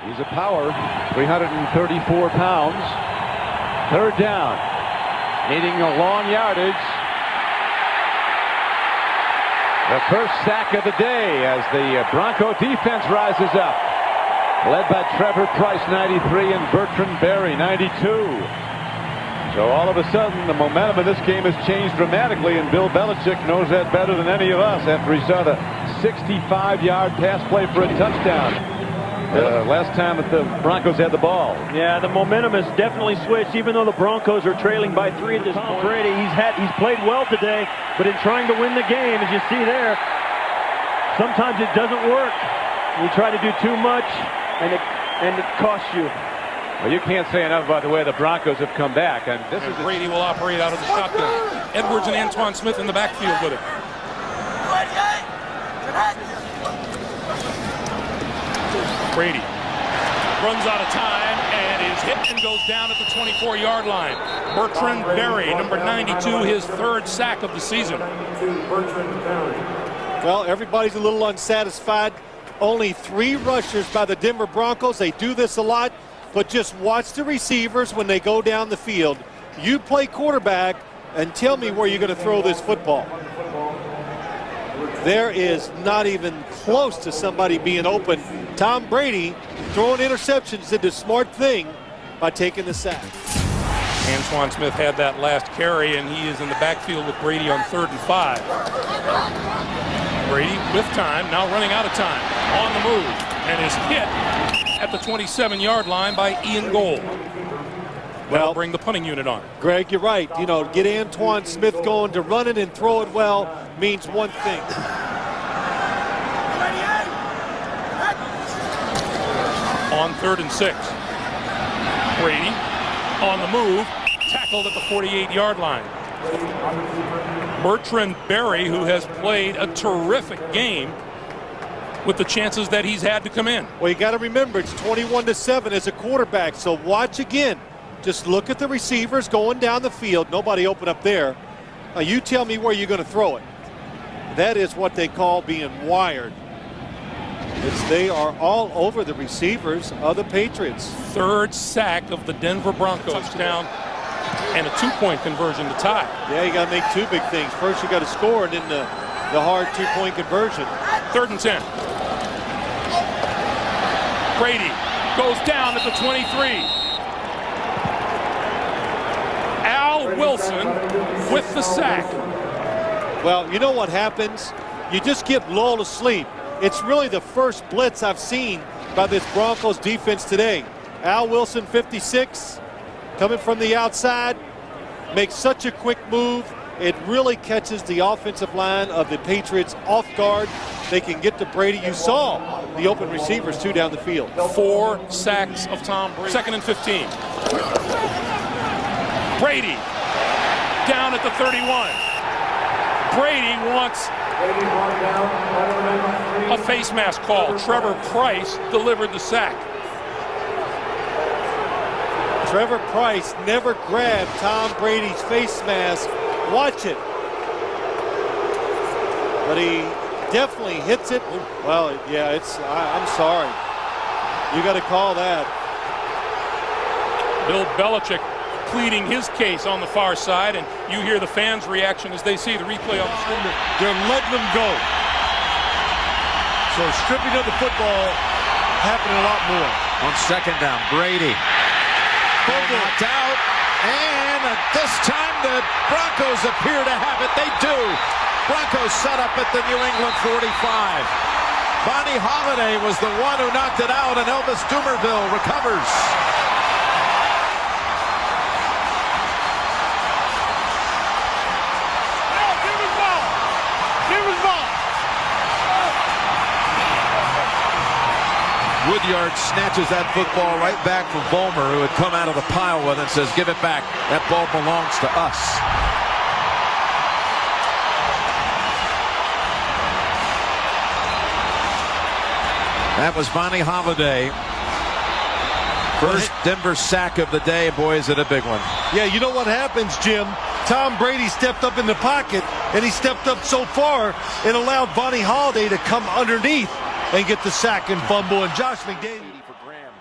He's a power, 334 pounds. Third down, needing a long yardage. The first sack of the day as the Bronco defense rises up. Led by Trevor Price, 93, and Bertrand Berry, 92. So all of a sudden, the momentum of this game has changed dramatically, and Bill Belichick knows that better than any of us after he saw the 65-yard pass play for a touchdown last time that the Broncos had the ball. Yeah, the momentum has definitely switched, even though the Broncos are trailing by 3 at this point. Tom Brady, he's played well today, but in trying to win the game, as you see there, sometimes it doesn't work. You try to do too much, and it costs you. Well, you can't say enough about the way the Broncos have come back. And this is Brady will operate out of the shotgun. Edwards and Antoine Smith in the backfield with him. Brady runs out of time and is hit and goes down at the 24-yard line. Bertrand Berry, number 92, his third sack of the season. Well, everybody's a little unsatisfied. Only 3 rushers by the Denver Broncos. They do this a lot, but just watch the receivers when they go down the field. You play quarterback and tell me where you're going to throw this football. There is not even close to somebody being open. Tom Brady throwing interceptions did the smart thing by taking the sack. Antoine Smith had that last carry, and he is in the backfield with Brady on 3rd and 5. Brady with time, now running out of time, on the move, and is hit at the 27-yard line by Ian Gold. That'll bring the punting unit on. Greg, you're right. You know, get Antoine Smith going to run it and throw it well means one thing. On 3rd and 6. Brady on the move, tackled at the 48-yard line. Bertrand Berry, who has played a terrific game with the chances that he's had to come in. Well, you got to remember, it's 21-7 as a quarterback, so watch again. Just look at the receivers going down the field. Nobody open up there. Now you tell me where you're going to throw it. That is what they call being wired. They are all over the receivers of the Patriots. 3rd sack of the Denver Broncos. Touchdown and a 2-point conversion to tie. Yeah, you got to make 2 big things. First, you got to score, and then the hard 2-point conversion. 3rd and 10. Brady goes down at the 23. Al Wilson with the sack. Well, you know what happens? You just get lulled to sleep. It's really the first blitz I've seen by this Broncos defense today. Al Wilson, 56, coming from the outside, makes such a quick move. It really catches the offensive line of the Patriots off guard. They can get to Brady. You saw the open receivers, too, down the field. 4 sacks of Tom Brady. 2nd and 15. Brady down at the 31. Brady wants a face mask call. Trevor Price delivered the sack. Trevor Price never grabbed Tom Brady's face mask. Watch it. But he definitely hits it. Well, yeah, I'm sorry. You got to call that. Bill Belichick pleading his case on the far side, and you hear the fans' reaction as they see the replay on the screen. They're letting them go. So stripping of the football happening a lot more. On 2nd down, Brady. Knocked out, and this time the Broncos appear to have it. They do. Broncos set up at the New England 45. Bonnie Holiday was the one who knocked it out, and Elvis Dumerville recovers. Woodyard snatches that football right back from Vollmer, who had come out of the pile with it, and says, "Give it back. That ball belongs to us." That was Bonnie Holiday. First Denver sack of the day. Boy, is it a big one. Yeah, you know what happens, Jim? Tom Brady stepped up in the pocket, and he stepped up so far, it allowed Bonnie Holiday to come underneath and get the sack and fumble, and Josh McDaniels. For Graham.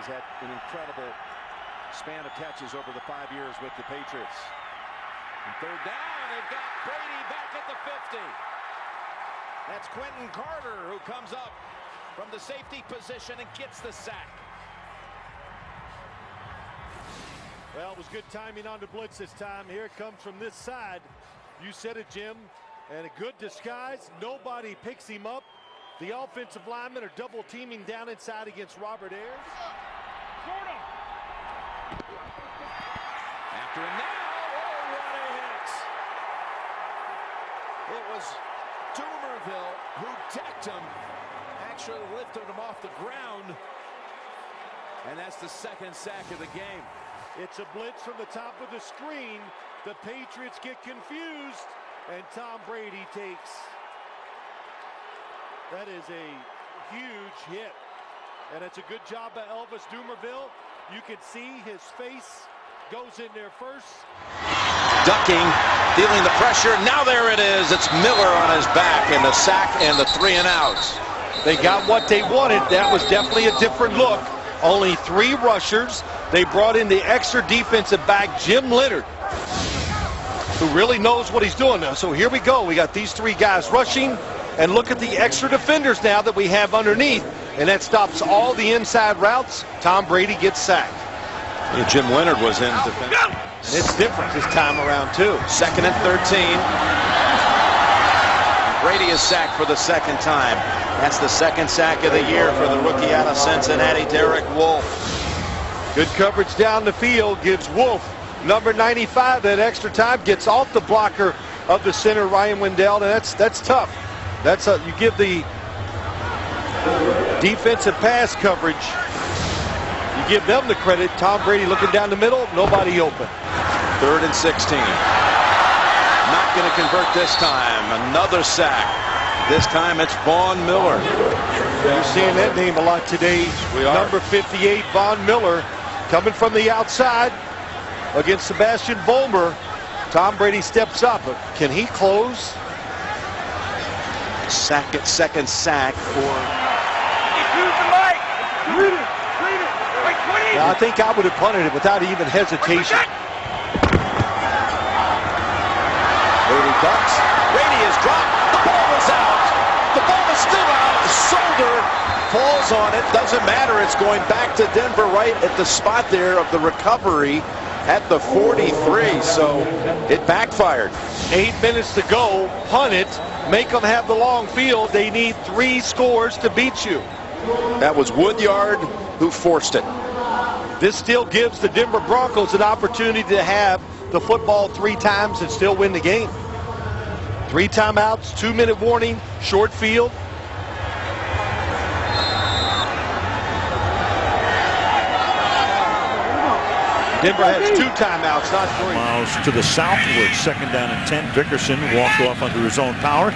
He's had an incredible span of catches over the 5 years with the Patriots. And third down, they've got Brady back at the 50. That's Quentin Carter who comes up from the safety position and gets the sack. Well, it was good timing on the blitz this time. Here it comes from this side. You said it, Jim. And a good disguise. Nobody picks him up. The offensive linemen are double teaming down inside against Robert Ayers. After him now. Oh, what a hit. It was Dumerville who decked him. Actually lifted him off the ground. And that's the second sack of the game. It's a blitz from the top of the screen. The Patriots get confused, and Tom Brady takes. That is a huge hit, and it's a good job by Elvis Dumerville. You can see his face goes in there first. Ducking, feeling the pressure. Now there it is. It's Miller on his back, and the sack and the 3 and outs. They got what they wanted. That was definitely a different look. Only 3 rushers. They brought in the extra defensive back, Jim Leonard, who really knows what he's doing now. So here we go. We got these 3 guys rushing, and look at the extra defenders now that we have underneath, and that stops all the inside routes. Tom Brady gets sacked. Yeah, Jim Leonard was in defense. It's different this time around, too. 2nd and 13. Brady is sacked for the 2nd time. That's the 2nd sack of the year for the rookie out of Cincinnati, Derek Wolfe. Good coverage down the field gives Wolfe, number 95, that extra time, gets off the blocker of the center, Ryan Wendell, and that's tough. You give the defensive pass coverage, you give them the credit. Tom Brady looking down the middle, nobody open. 3rd and 16. Not going to convert this time. Another sack. This time it's Von Miller. You're seeing that name a lot today. We are. Number 58, Von Miller, coming from the outside against Sebastian Vollmer. Tom Brady steps up. Can he close? Second sack for... Now, I think I would have punted it without even hesitation. Brady ducks. Brady is dropped. The ball is out. The ball is still out. His shoulder falls on it. Doesn't matter. It's going back to Denver right at the spot there of the recovery at the 43. So it backfired. 8 minutes to go. Punt it. Make them have the long field. They need 3 scores to beat you. That was Woodyard who forced it. This still gives the Denver Broncos an opportunity to have the football 3 times and still win the game. 3 timeouts, 2-minute warning, short field. Denver has 2 timeouts, not 3. Miles to the southward, 2nd down and 10. Vickerson walked off under his own power.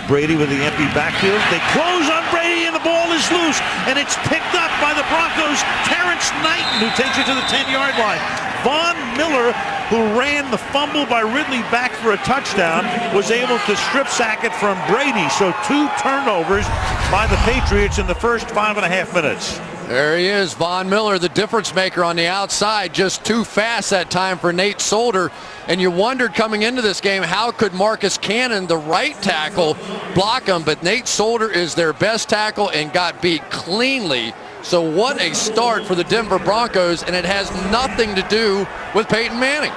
Brady with the empty backfield. They close on Brady, and the ball is loose, and it's picked up by the Broncos' Terrence Knighton, who takes it to the 10-yard line. Von Miller, who ran the fumble by Ridley back for a touchdown, was able to strip sack it from Brady. So 2 turnovers by the Patriots in the first 5.5 minutes. There he is, Von Miller, the difference maker on the outside, just too fast that time for Nate Solder. And you wondered coming into this game, how could Marcus Cannon, the right tackle, block him? But Nate Solder is their best tackle and got beat cleanly. So what a start for the Denver Broncos, and it has nothing to do with Peyton Manning.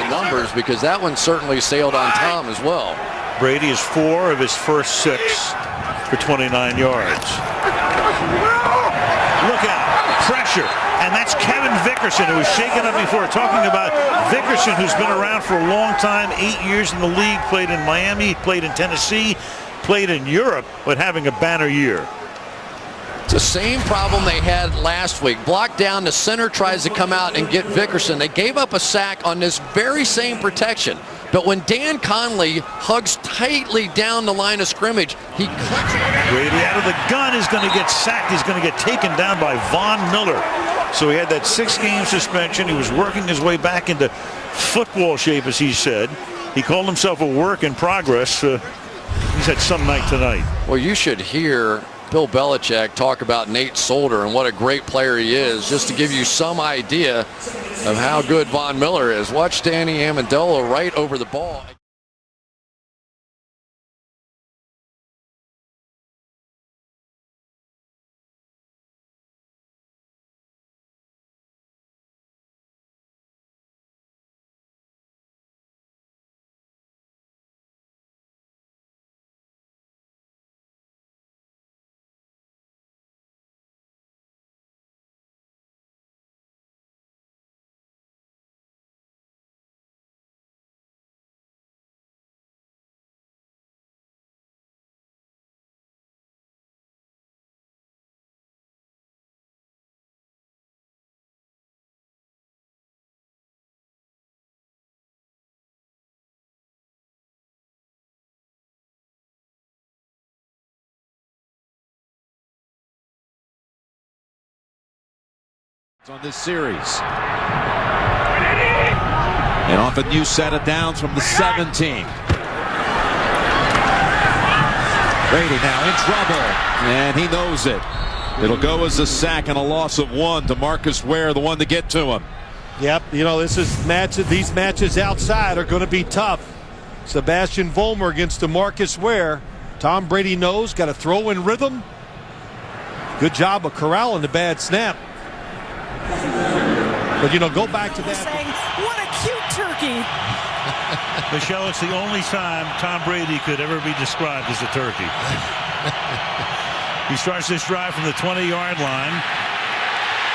The numbers, because that one certainly sailed on Tom as well. Brady is 4 of his first 6 for 29 yards. Look out, pressure, and that's Kevin Vickerson, who was shaken up before. Talking about Vickerson, who's been around for a long time, 8 years in the league, played in Miami, played in Tennessee, played in Europe, but having a banner year. It's the same problem they had last week. Blocked down, the center tries to come out and get Vickerson. They gave up a sack on this very same protection. But when Dan Conley hugs tightly down the line of scrimmage, he cuts it. Brady out of the gun is going to get sacked. He's going to get taken down by Von Miller. So he had that 6-game suspension. He was working his way back into football shape, as he said. He called himself a work in progress. He's had some night tonight. Well, you should hear Bill Belichick talk about Nate Solder and what a great player he is, just to give you some idea of how good Von Miller is. Watch Danny Amendola right over the ball. On this series. And off a new set of downs from the 17. Brady now in trouble, and he knows it. It'll go as a sack and a loss of 1 to Marcus Ware, the one to get to him. Yep, you know, these matches outside are going to be tough. Sebastian Vollmer against DeMarcus Ware. Tom Brady knows, got to throw in rhythm. Good job of corralling the bad snap. But, you know, go back to that. Saying, what a cute turkey. Michelle, it's the only time Tom Brady could ever be described as a turkey. He starts this drive from the 20-yard line.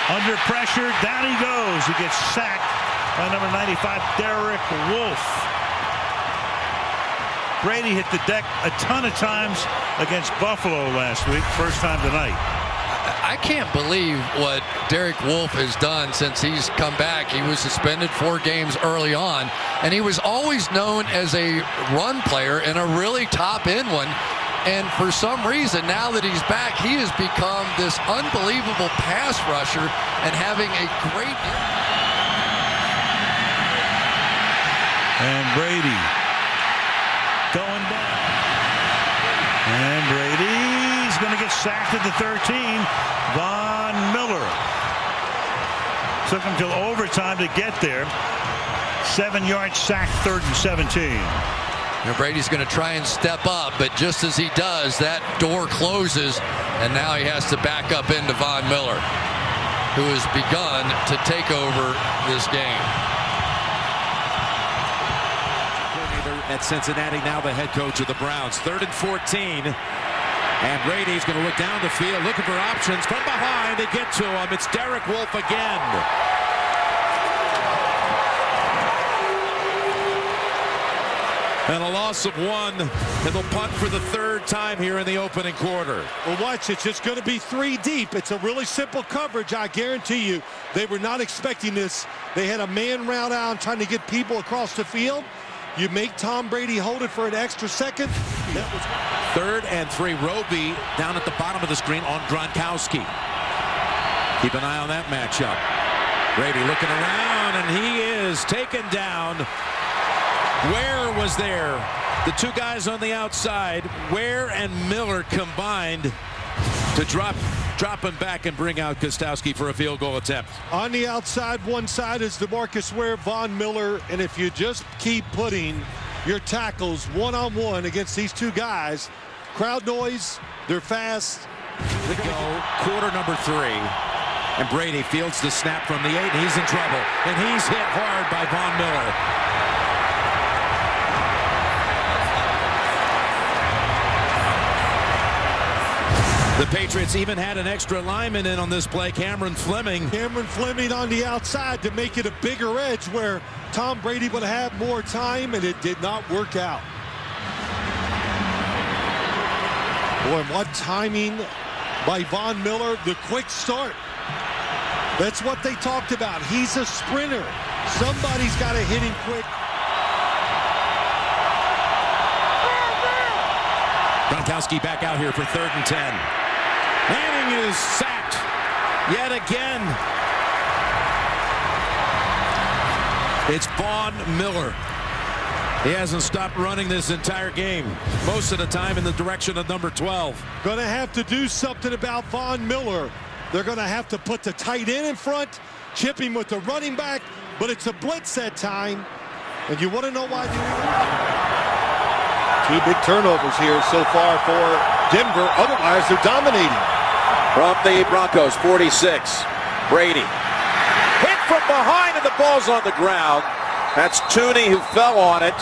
Under pressure, down he goes. He gets sacked by number 95, Derek Wolfe. Brady hit the deck a ton of times against Buffalo last week. First time tonight. I can't believe what Derek Wolfe has done since he's come back. He was suspended 4 games early on, and he was always known as a run player and a really top-end one. And for some reason, now that he's back, he has become this unbelievable pass rusher and having a great... And Brady going down. And Brady's going to get sacked at the 13. Von Miller. Took him till overtime to get there. 7-yard sack, 3rd and 17. And Brady's going to try and step up, but just as he does, that door closes, and now he has to back up into Von Miller, who has begun to take over this game. At Cincinnati, now the head coach of the Browns. 3rd and 14. And Brady's going to look down the field, looking for options from behind to get to him. It's Derek Wolfe again. And a loss of 1. And they'll punt for the 3rd time here in the opening quarter. Well, watch, it's just going to be 3 deep. It's a really simple coverage. I guarantee you they were not expecting this. They had a man route out trying to get people across the field. You make Tom Brady hold it for an extra second. That was 3rd and 3. Roby down at the bottom of the screen on Gronkowski. Keep an eye on that matchup. Brady looking around, and he is taken down. Ware was there. The 2 guys on the outside, Ware and Miller, combined to drop him back and bring out Gostowski for a field goal attempt. On the outside, one side is DeMarcus Ware, Von Miller, and if you just keep putting your tackles one-on-one against these 2 guys, crowd noise, they're fast. They go quarter number 3, and Brady fields the snap from the 8, and he's in trouble, and he's hit hard by Von Miller. The Patriots even had an extra lineman in on this play, Cameron Fleming. Cameron Fleming on the outside to make it a bigger edge where Tom Brady would have more time, and it did not work out. Boy, what timing by Von Miller. The quick start. That's what they talked about. He's a sprinter. Somebody's got to hit him quick. Gronkowski back out here for 3rd and 10. Manning is sacked yet again. It's Von Miller. He hasn't stopped running this entire game, most of the time in the direction of number 12. Going to have to do something about Von Miller. They're going to have to put the tight end in front, chip him with the running back, but it's a blitz that time. And you want to know why? Two big turnovers here so far for Denver. Otherwise, they're dominating. From the Broncos, 46, Brady. Hit from behind and the ball's on the ground. That's Tooney who fell on it.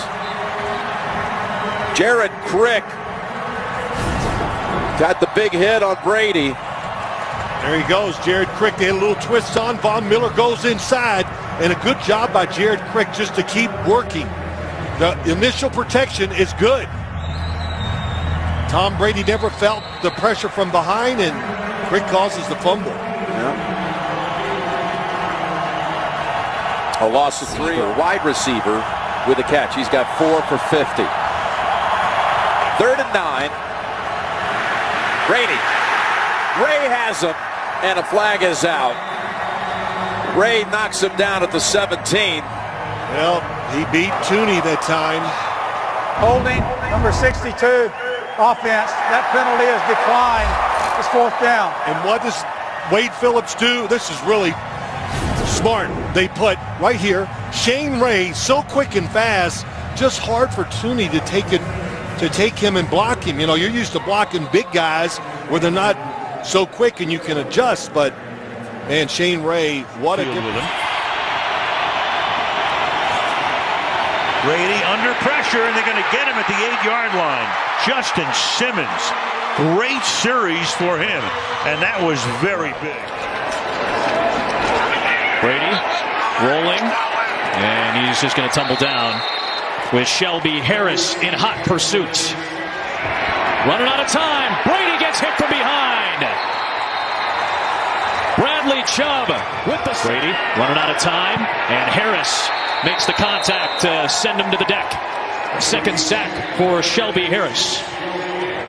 Jared Crick got the big hit on Brady. There he goes, Jared Crick. They had a little twist on. Von Miller goes inside. And a good job by Jared Crick just to keep working. The initial protection is good. Tom Brady never felt the pressure from behind, and Crick causes the fumble. Yeah. A loss of 3. A wide receiver with a catch. He's got 4 for 50. 3rd and 9. Brady. Ray has him, and a flag is out. Ray knocks him down at the 17. Well, he beat Tooney that time. Holding, number 62, offense. That penalty is declined. It's 4th down. And what does Wade Phillips do? This is really smart. They put right here Shane Ray, so quick and fast, just hard for Tooney to take him and block him. You know, you're used to blocking big guys where they're not so quick and you can adjust, but man, Shane Ray, what a good with him. Brady under pressure, and they're going to get him at the 8-yard line. Justin Simmons, great series for him, and that was very big. Brady rolling, and he's just going to tumble down with Shelby Harris in hot pursuit. Running out of time. Brady gets hit from behind. Bradley Chubb with the Brady running out of time, and Harris makes the contact to send him to the deck. 2nd sack for Shelby Harris.